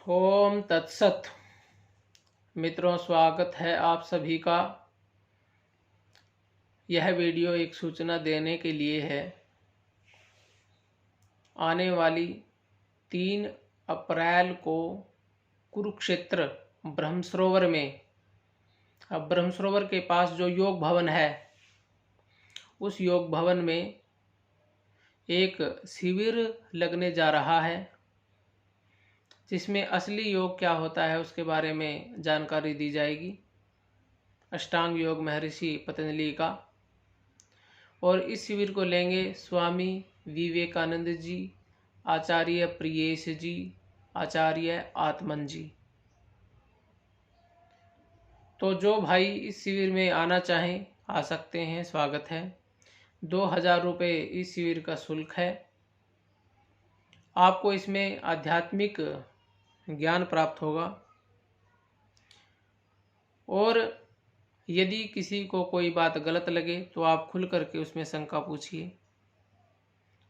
ओम तत्सत। मित्रों, स्वागत है आप सभी का। यह वीडियो एक सूचना देने के लिए है। आने वाली 3 अप्रैल को कुरुक्षेत्र ब्रह्मसरोवर में, अब ब्रह्मसरोवर के पास जो योग भवन है, उस योग भवन में एक शिविर लगने जा रहा है, जिसमें असली योग क्या होता है उसके बारे में जानकारी दी जाएगी। अष्टांग योग महर्षि पतंजलि का। और इस शिविर को लेंगे स्वामी विवेकानंद जी, आचार्य प्रियेश जी, आचार्य आत्मन जी। तो जो भाई इस शिविर में आना चाहें आ सकते हैं, स्वागत है। 2000 रुपये इस शिविर का शुल्क है। आपको इसमें आध्यात्मिक ज्ञान प्राप्त होगा। और यदि किसी को कोई बात गलत लगे तो आप खुल करके उसमें शंका पूछिए।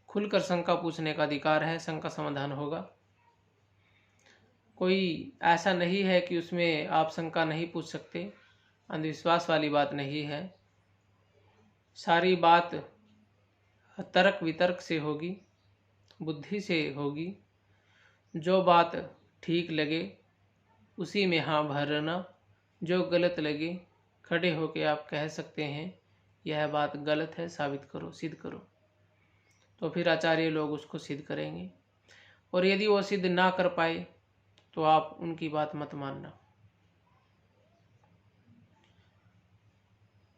खुलकर शंका पूछने का अधिकार है, शंका समाधान होगा। कोई ऐसा नहीं है कि उसमें आप शंका नहीं पूछ सकते, अंधविश्वास वाली बात नहीं है। सारी बात तर्क वितर्क से होगी, बुद्धि से होगी। जो बात ठीक लगे उसी में हाँ भरना, जो गलत लगे खड़े होके आप कह सकते हैं यह बात गलत है, साबित करो, सिद्ध करो। तो फिर आचार्य लोग उसको सिद्ध करेंगे। और यदि वो सिद्ध ना कर पाए तो आप उनकी बात मत मानना।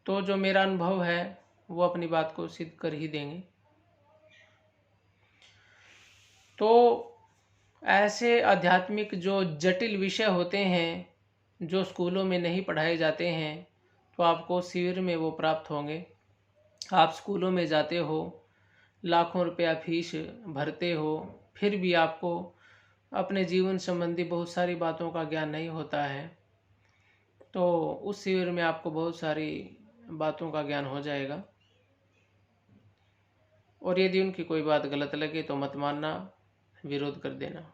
तो जो मेरा अनुभव है वो अपनी बात को सिद्ध कर ही देंगे। तो ऐसे आध्यात्मिक जो जटिल विषय होते हैं, जो स्कूलों में नहीं पढ़ाए जाते हैं, तो आपको शिविर में वो प्राप्त होंगे। आप स्कूलों में जाते हो, लाखों रुपया फीस भरते हो, फिर भी आपको अपने जीवन संबंधी बहुत सारी बातों का ज्ञान नहीं होता है। तो उस शिविर में आपको बहुत सारी बातों का ज्ञान हो जाएगा। और यदि उनकी कोई बात गलत लगे तो मत मानना, विरोध कर देना।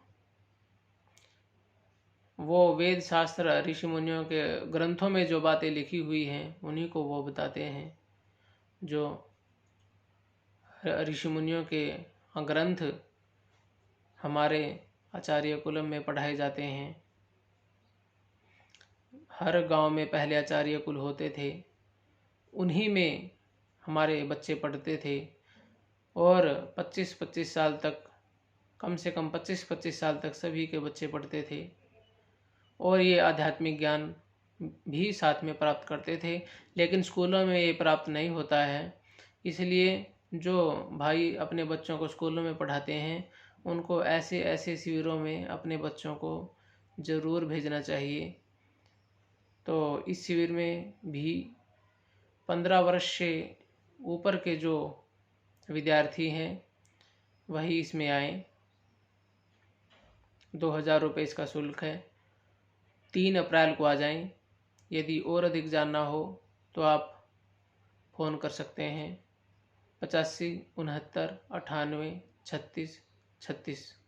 वो वेद शास्त्र ऋषि मुनियों के ग्रंथों में जो बातें लिखी हुई हैं उन्हीं को वो बताते हैं। जो ऋषि मुनियों के ग्रंथ हमारे आचार्य कुलम में पढ़ाए जाते हैं। हर गांव में पहले आचार्य कुल होते थे, उन्हीं में हमारे बच्चे पढ़ते थे। और 25-25 साल तक, कम से कम 25-25 साल तक सभी के बच्चे पढ़ते थे। और ये आध्यात्मिक ज्ञान भी साथ में प्राप्त करते थे। लेकिन स्कूलों में ये प्राप्त नहीं होता है। इसलिए जो भाई अपने बच्चों को स्कूलों में पढ़ाते हैं उनको ऐसे ऐसे शिविरों में अपने बच्चों को ज़रूर भेजना चाहिए। तो इस शिविर में भी 15 वर्ष से ऊपर के जो विद्यार्थी हैं वही इसमें आए। 2000 रुपये इसका शुल्क है। 3 अप्रैल को आ जाएं। यदि और अधिक जानना हो तो आप फ़ोन कर सकते हैं 85 69 98 36 36।